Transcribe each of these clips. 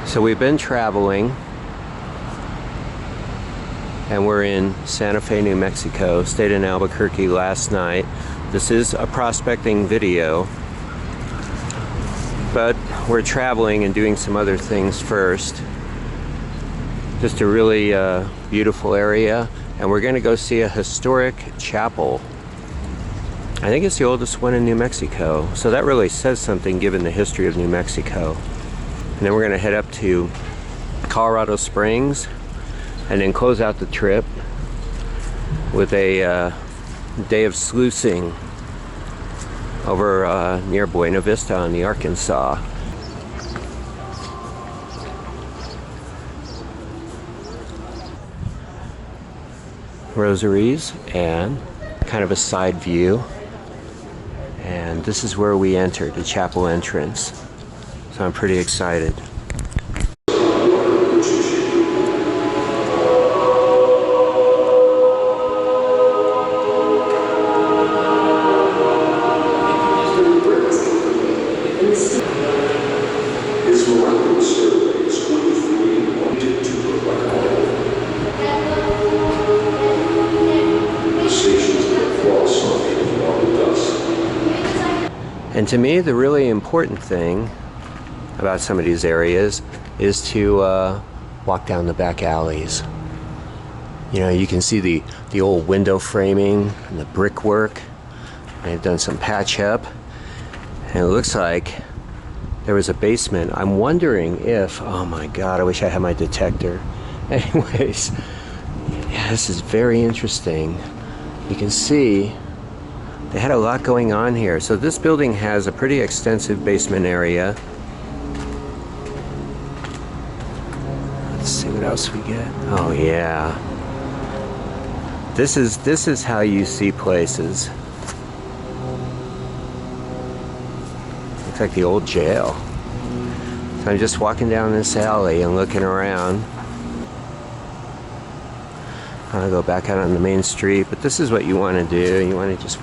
So we've been traveling and we're in Santa Fe, New Mexico. Stayed in Albuquerque last night. This is a prospecting video, but we're traveling and doing some other things first. Just a really beautiful area, and we're going to go see a historic chapel. I think it's the oldest one in New Mexico, so that really says something given the history of New Mexico. And then we're going to head up to Colorado Springs and then close out the trip with a day of sluicing over near Buena Vista on the Arkansas. Rosaries and kind of a side view, and this is where we entered, the chapel entrance, so I'm pretty excited. And to me, the really important thing about some of these areas is to walk down the back alleys. You know, you can see the old window framing and the brickwork. They've done some patch up, and it looks like there was a basement. I'm wondering if, oh my God, I wish I had my detector. Anyways, yeah, this is very interesting. You can see they had a lot going on here. So this building has a pretty extensive basement area. Let's see what else we get. Oh yeah. This is how you see places. Looks like the old jail. So I'm just walking down this alley and looking around. I'll go back out on the main street, but this is what you want to do. You want to just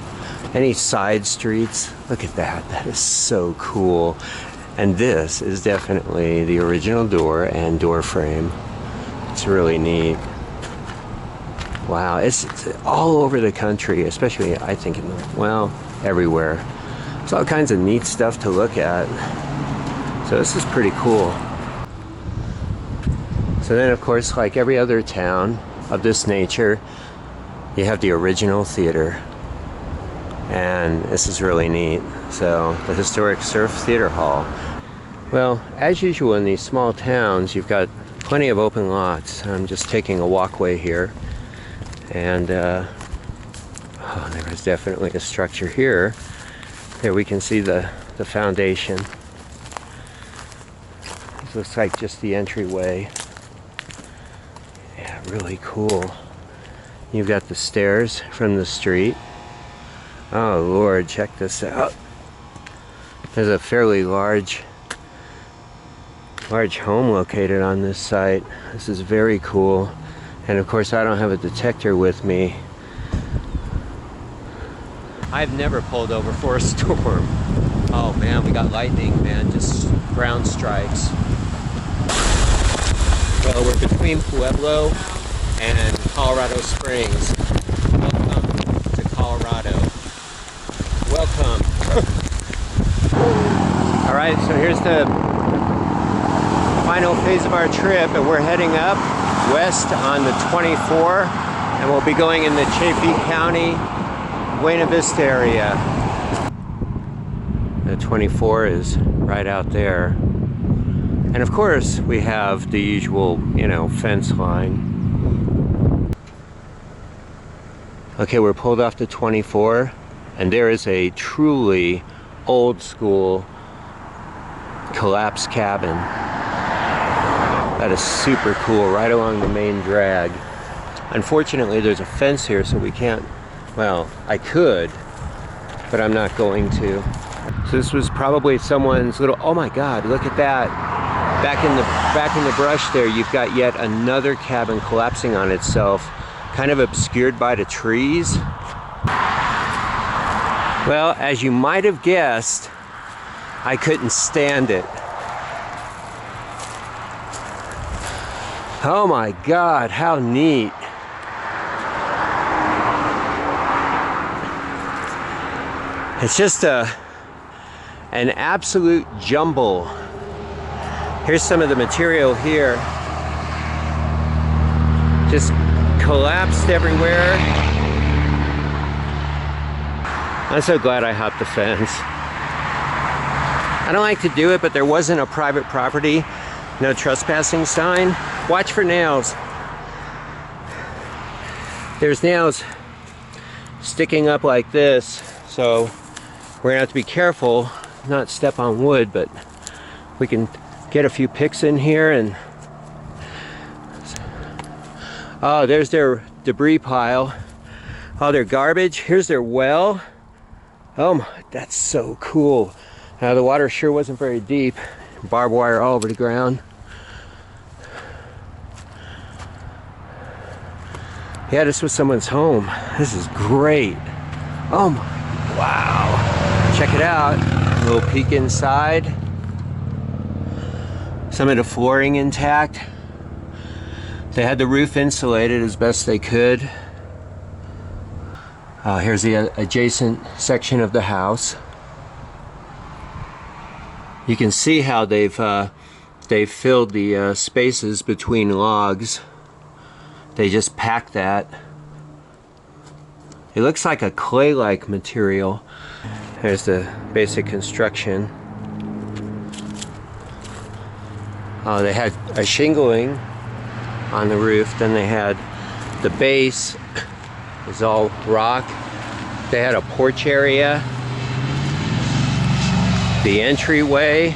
any side streets. Look at that. That is so cool. And this is definitely the original door and door frame. It's really neat. Wow, it's all over the country, especially I think well, everywhere. There's all kinds of neat stuff to look at. So this is pretty cool. So then, of course, like every other town of this nature, you have the original theater. And this is really neat. So the historic Surf Theater Hall. Well, as usual in these small towns, you've got plenty of open lots. I'm just taking a walkway here, and oh, there is definitely a structure here. There we can see the foundation. This looks like just the entryway. Yeah, really cool. You've got the stairs from the street. Oh Lord, check this out. There's a fairly large home located on this site. This is very cool. And of course I don't have a detector with me. I've never pulled over for a storm. Oh man, we got lightning, man, just ground strikes. Well, we're between Pueblo and Colorado Springs. Welcome to Colorado. Welcome. All right, so here's the final phase of our trip, and we're heading up west on the 24, and we'll be going in the Chaffee County, Buena Vista area. The 24 is right out there. And of course, we have the usual, you know, fence line. Okay, we're pulled off the 24. And there is a truly old school collapsed cabin. That is super cool, right along the main drag. Unfortunately, there's a fence here, so we can't, well, I could, but I'm not going to. So this was probably someone's little, oh my God, look at that. Back in the brush there, you've got yet another cabin collapsing on itself, kind of obscured by the trees. Well, as you might have guessed, I couldn't stand it. Oh my God, how neat. It's just an absolute jumble. Here's some of the material here. Just collapsed everywhere. I'm so glad I hopped the fence. I don't like to do it, but there wasn't a private property, no trespassing sign. Watch for nails. There's nails sticking up like this, so we're gonna have to be careful, not step on wood, but we can get a few picks in here. And oh, there's their debris pile. Oh, their garbage. Here's their well. Oh my, that's so cool. The water sure wasn't very deep. Barbed wire all over the ground. Yeah, this was someone's home. This is great. Oh my, wow. Check it out. A little peek inside. Some of the flooring intact. They had the roof insulated as best they could. Here's the adjacent section of the house. You can see how they've filled the spaces between logs. They just packed that. It looks like a clay-like material. There's the basic construction. They had a shingling on the roof. Then they had the base is all rock. They had a porch area. The entryway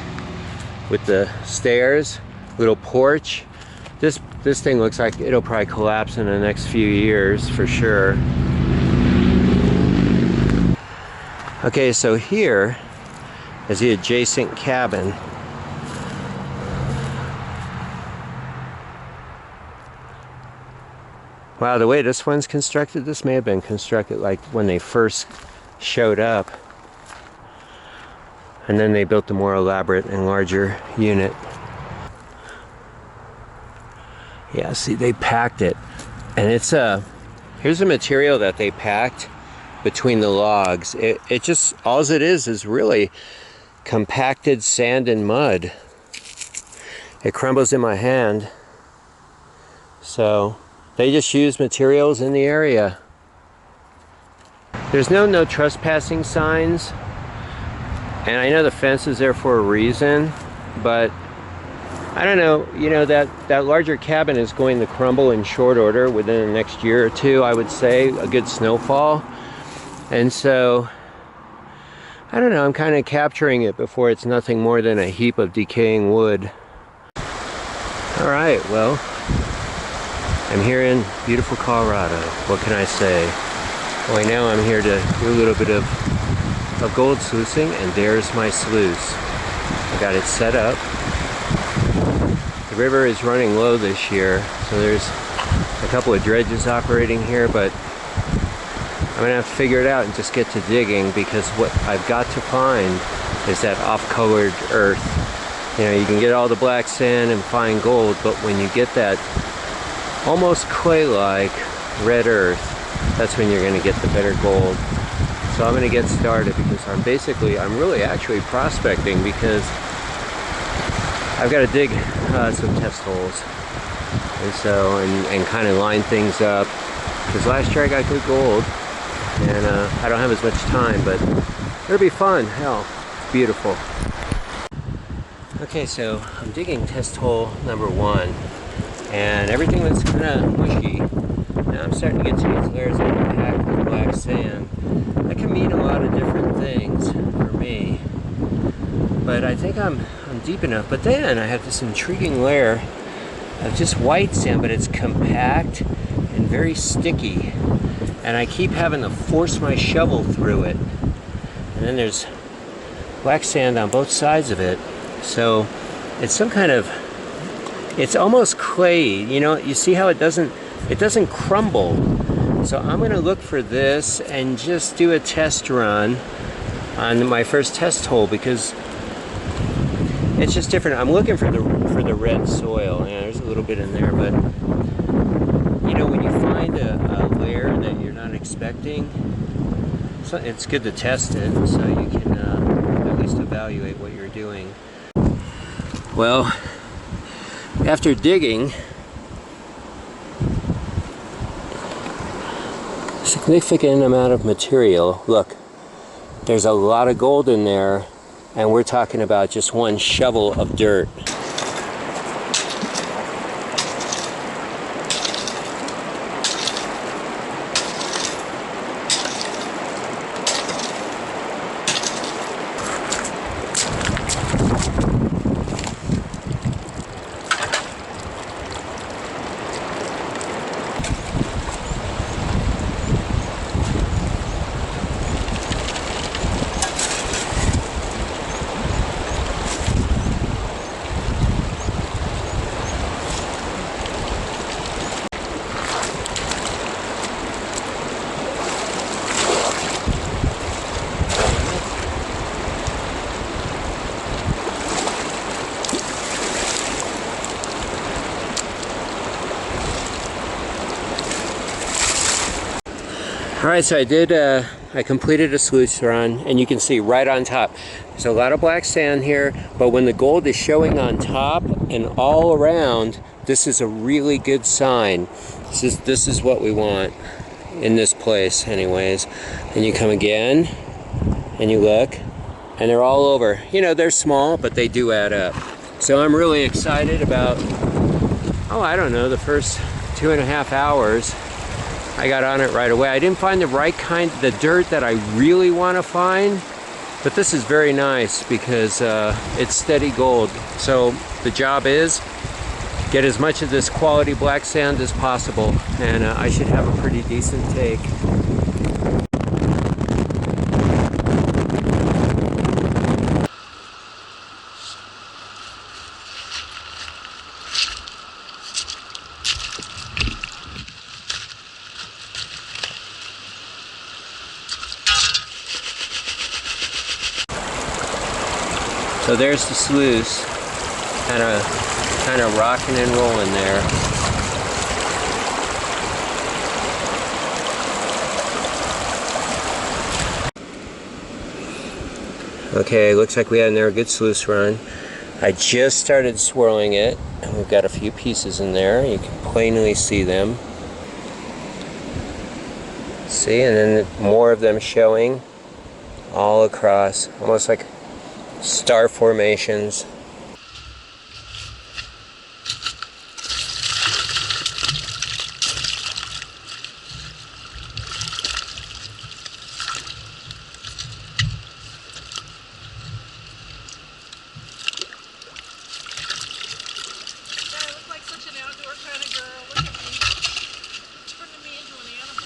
with the stairs, little porch. This thing looks like it'll probably collapse in the next few years for sure. Okay, so here is the adjacent cabin. Wow, the way this one's constructed, this may have been constructed like when they first showed up. And then they built the more elaborate and larger unit. Yeah, see, they packed it. And it's here's the material that they packed between the logs. It just, all it is really compacted sand and mud. It crumbles in my hand. So they just use materials in the area. There's no trespassing signs. And I know the fence is there for a reason, but I don't know, you know, that larger cabin is going to crumble in short order within the next year or two, I would say, a good snowfall. And so, I don't know, I'm kind of capturing it before it's nothing more than a heap of decaying wood. Alright, well, I'm here in beautiful Colorado. What can I say? Well, now I'm here to do a little bit of gold sluicing, and there's my sluice. I got it set up. The river is running low this year, so there's a couple of dredges operating here, but I'm gonna have to figure it out and just get to digging, because what I've got to find is that off-colored earth. You know, you can get all the black sand and find gold, but when you get that almost clay-like red earth, that's when you're gonna get the better gold. So I'm gonna get started, because I'm really actually prospecting, because I've got to dig some test holes, and so and kind of line things up, because last year I got good gold, and I don't have as much time, but it'll be fun. Hell, it's beautiful. Okay, so I'm digging test hole number 1, and everything looks kind of mushy. Now I'm starting to get to these layers of packed with black sand. That can mean a lot of different things for me, but I think I'm deep enough. But then I have this intriguing layer of just white sand, but it's compact and very sticky, and I keep having to force my shovel through it. And then there's black sand on both sides of it, so it's some kind of, it's almost clay. You know, you see how it doesn't crumble. So I'm going to look for this and just do a test run on my first test hole, because it's just different. I'm looking for the red soil. Yeah, there's a little bit in there, but you know, when you find a layer that you're not expecting, so it's good to test it so you can at least evaluate what you're doing. Well, after digging a significant amount of material, look, there's a lot of gold in there, and we're talking about just one shovel of dirt. Alright, so I completed a sluice run, and you can see right on top, there's a lot of black sand here, but when the gold is showing on top and all around, this is a really good sign. This is what we want in this place anyways. And you come again, and you look, and they're all over. You know, they're small, but they do add up. So I'm really excited about, oh, I don't know, the first 2.5 hours. I got on it right away. I didn't find the right kind, the dirt that I really want to find, but this is very nice because it's steady gold. So the job is get as much of this quality black sand as possible, and I should have a pretty decent take. So there's the sluice, kind of rocking and rolling there. Okay, looks like we had another good sluice run. I just started swirling it, and we've got a few pieces in there. You can plainly see them. See, and then more of them showing all across, almost like star formations. I look like such an outdoor kind of girl. Look at me. Turning me into an animal.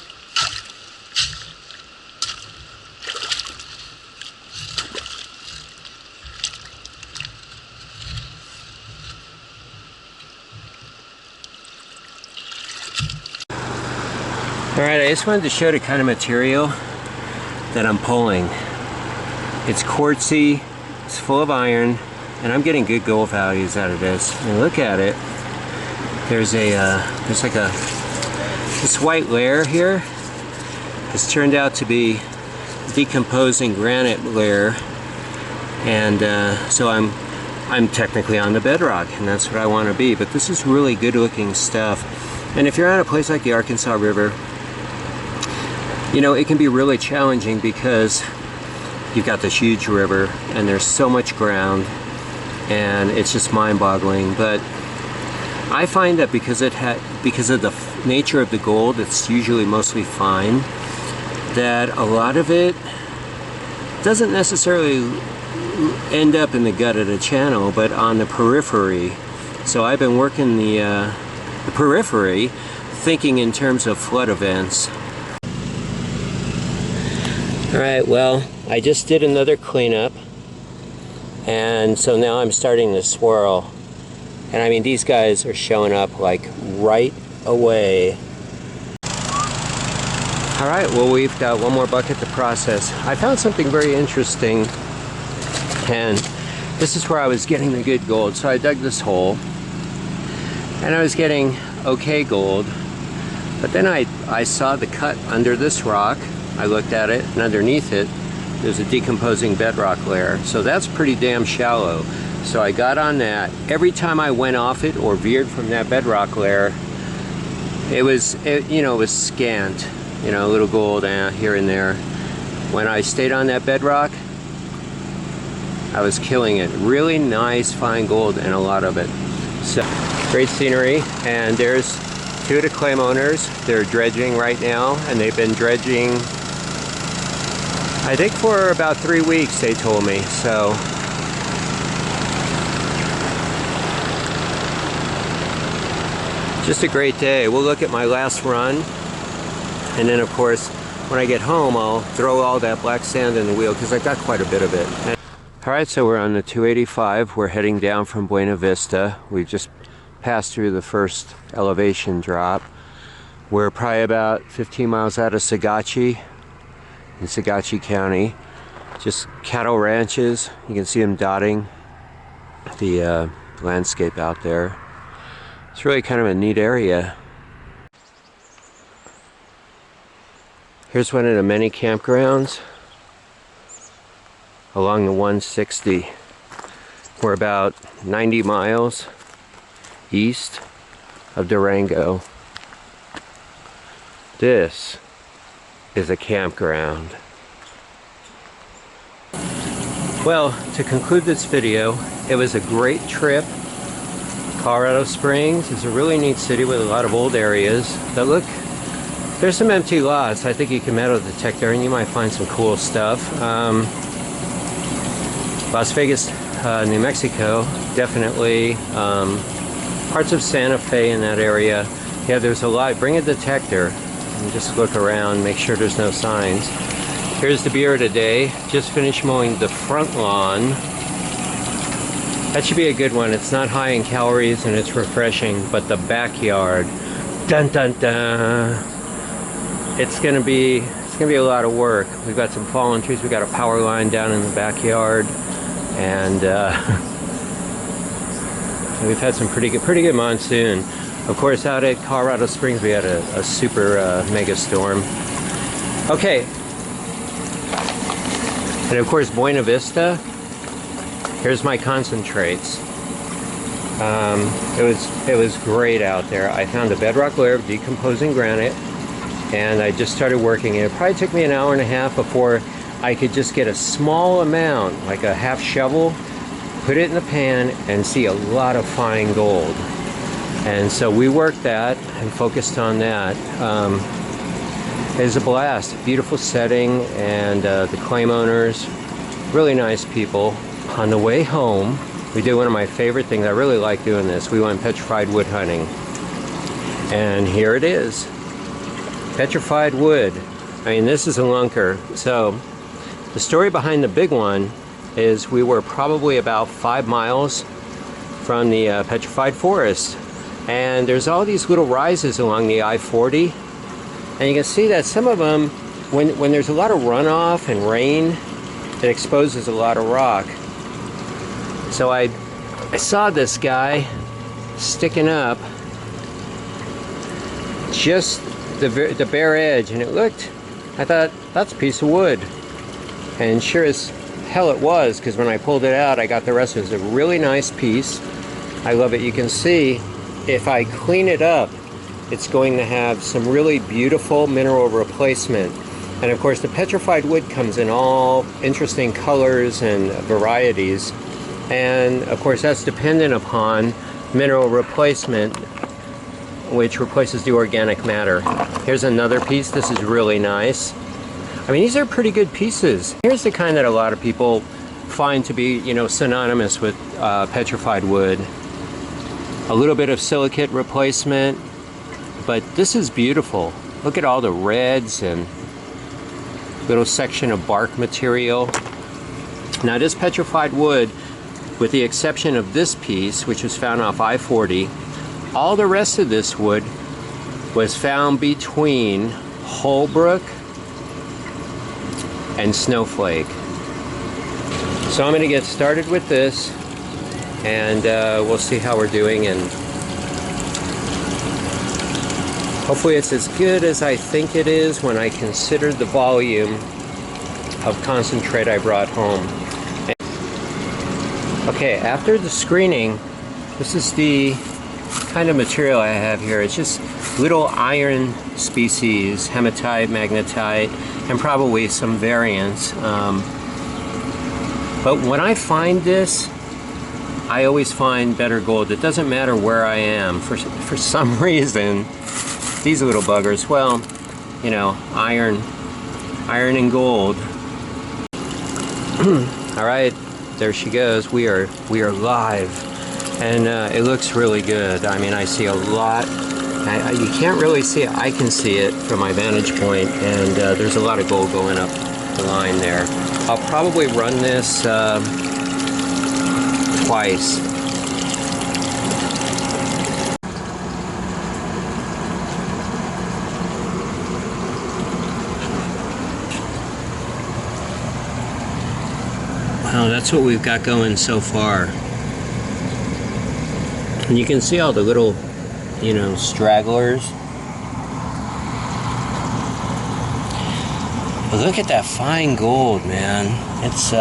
Alright, I just wanted to show the kind of material that I'm pulling. It's quartzy, it's full of iron, and I'm getting good gold values out of this. And look at it. There's like this white layer here has turned out to be decomposing granite layer, and so I'm technically on the bedrock, and that's what I want to be. But this is really good looking stuff. And if you're on a place like the Arkansas River, you know, it can be really challenging because you've got this huge river and there's so much ground, and it's just mind-boggling. But I find that because of the nature of the gold, it's usually mostly fine, that a lot of it doesn't necessarily end up in the gut of the channel, but on the periphery. So I've been working the periphery, thinking in terms of flood events. Alright, well, I just did another cleanup, and so now I'm starting to swirl. And I mean, these guys are showing up like right away. Alright, well, we've got one more bucket to process. I found something very interesting, and This is where I was getting the good gold. So I dug this hole and I was getting okay gold. But then I saw the cut under this rock. I looked at it, and underneath it, there's a decomposing bedrock layer. So that's pretty damn shallow. So I got on that. Every time I went off it or veered from that bedrock layer, it was scant. You know, a little gold here and there. When I stayed on that bedrock, I was killing it. Really nice fine gold, and a lot of it. So great scenery. And there's two of the claim owners. They're dredging right now, and they've been dredging, I think, for about 3 weeks, they told me. So just a great day. We'll look at my last run, and then of course when I get home I'll throw all that black sand in the wheel because I've got quite a bit of it. Alright, so we're on the 285. We're heading down from Buena Vista. We just passed through the first elevation drop. We're probably about 15 miles out of Sagachi in Sagachi County. Just cattle ranches. You can see them dotting the landscape out there. It's really kind of a neat area. Here's one of the many campgrounds along the 160. We're about 90 miles east of Durango. This is a campground. Well, to conclude this video, it was a great trip. Colorado Springs is a really neat city with a lot of old areas. But look, there's some empty lots. I think you can metal detect there and you might find some cool stuff. Las Vegas, New Mexico, definitely. Parts of Santa Fe in that area. Yeah, there's a lot. Bring a detector and just look around, make sure there's no signs. Here's the beer of the day. Just finished mowing the front lawn. That should be a good one. It's not high in calories and it's refreshing, but the backyard, dun dun dun. It's gonna be a lot of work. We've got some fallen trees. We got a power line down in the backyard, and we've had some pretty good monsoon. Of course, out at Colorado Springs, we had a super mega storm. Okay, and of course, Buena Vista. Here's my concentrates. It was great out there. I found a bedrock layer of decomposing granite, and I just started working it. It probably took me an hour and a half before I could just get a small amount, like a half shovel, put it in the pan, and see a lot of fine gold. And so we worked that and focused on that. It was a blast. Beautiful setting, and the claim owners, really nice people. On the way home, we did one of my favorite things. I really like doing this. We went petrified wood hunting. And here it is. Petrified wood. I mean, this is a lunker. So the story behind the big one is we were probably about 5 miles from the petrified forest. And there's all these little rises along the I-40. And you can see that some of them, when there's a lot of runoff and rain, it exposes a lot of rock. So I saw this guy sticking up just the bare edge, and it looked, I thought, that's a piece of wood. And sure as hell it was, because when I pulled it out, I got the rest. It was a really nice piece. I love it. You can see if I clean it up, it's going to have some really beautiful mineral replacement. And of course, the petrified wood comes in all interesting colors and varieties. And of course, that's dependent upon mineral replacement, which replaces the organic matter. Here's another piece. This is really nice. I mean, these are pretty good pieces. Here's the kind that a lot of people find to be, you know, synonymous with petrified wood. A little bit of silicate replacement, but this is beautiful. Look at all the reds and little section of bark material. Now, this petrified wood, with the exception of this piece, which was found off I-40, all the rest of this wood was found between Holbrook and Snowflake. So I'm going to get started with this, and we'll see how we're doing, and hopefully it's as good as I think it is when I consider the volume of concentrate I brought home. Okay, after the screening, this is the kind of material I have here. It's just little iron species, hematite, magnetite, and probably some variants. But when I find this, I always find better gold. It doesn't matter where I am. For some reason, these little buggers, well, you know, iron and gold. All right, there she goes. We are live, and it looks really good. I mean, I see a lot. You can't really see it. I can see it from my vantage point, and there's a lot of gold going up the line there. I'll probably run this twice. Wow, that's what we've got going so far. And you can see all the little, you know, stragglers. But look at that fine gold, man. It's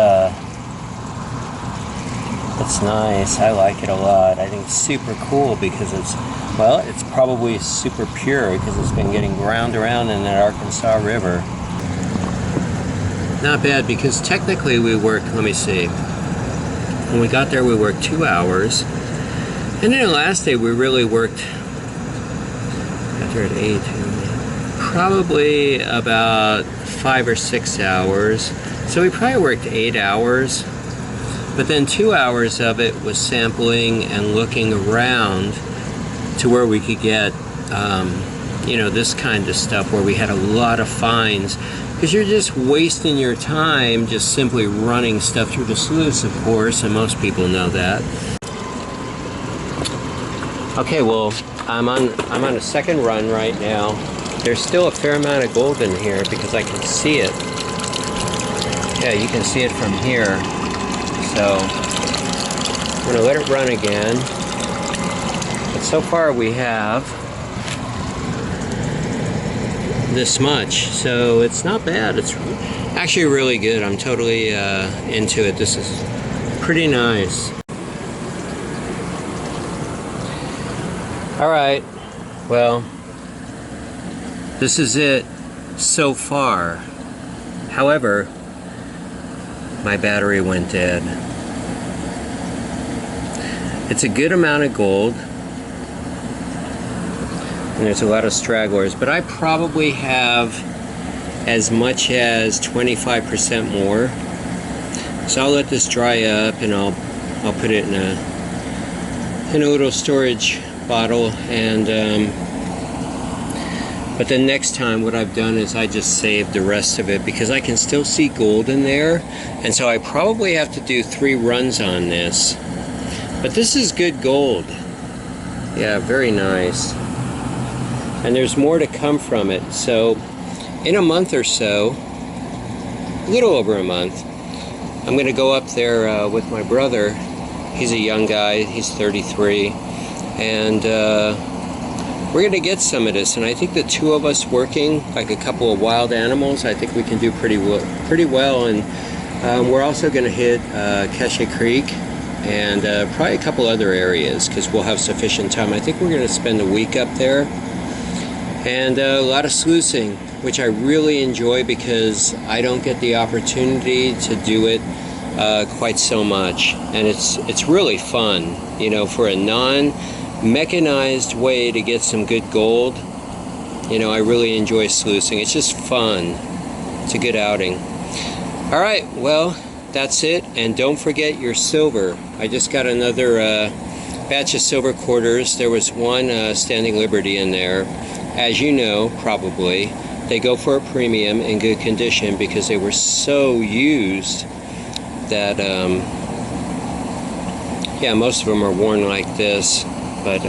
nice. I like it a lot. I think it's super cool because it's probably super pure because it's been getting ground around in that Arkansas River. Not bad, because technically we worked, let me see. When we got there, we worked 2 hours. And then the last day we really worked, got there at 8, probably about 5 or 6 hours. So we probably worked 8 hours. But then 2 hours of it was sampling and looking around to where we could get, you know, this kind of stuff where we had a lot of finds. Because you're just wasting your time just simply running stuff through the sluice, of course, and most people know that. Okay, well, I'm on a second run right now. There's still a fair amount of gold in here because I can see it. Yeah, you can see it from here. So I'm going to let it run again. But so far we have this much, so it's not bad. It's actually really good. I'm totally into it. This is pretty nice. All right, well, this is it so far. However, my battery went dead. It's a good amount of gold, and there's a lot of stragglers, but I probably have as much as 25% more. So I'll let this dry up, and I'll put it in a little storage bottle, and but then next time what I've done is I just saved the rest of it because I can still see gold in there, and so I probably have to do 3 runs on this. But this is good gold. Yeah, very nice. And there's more to come from it. So in a month or so, a little over a month, I'm going to go up there with my brother. He's a young guy, he's 33, and we're going to get some of this. And I think the 2 of us working like a couple of wild animals, I think we can do pretty well. And we're also going to hit Keshe Creek and probably a couple other areas because we'll have sufficient time. I think we're going to spend a week up there. And a lot of sluicing, which I really enjoy because I don't get the opportunity to do it quite so much. And it's really fun, you know, for a non-mechanized way to get some good gold. You know, I really enjoy sluicing. It's just fun. It's a good outing. All right, well, that's it. And don't forget your silver. I just got another batch of silver quarters. There was one Standing Liberty in there. As you know, probably, they go for a premium in good condition because they were so used that, yeah, most of them are worn like this. But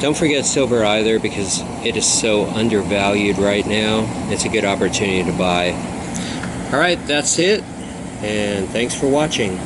don't forget silver either because it is so undervalued right now. It's a good opportunity to buy. Alright, that's it, and thanks for watching.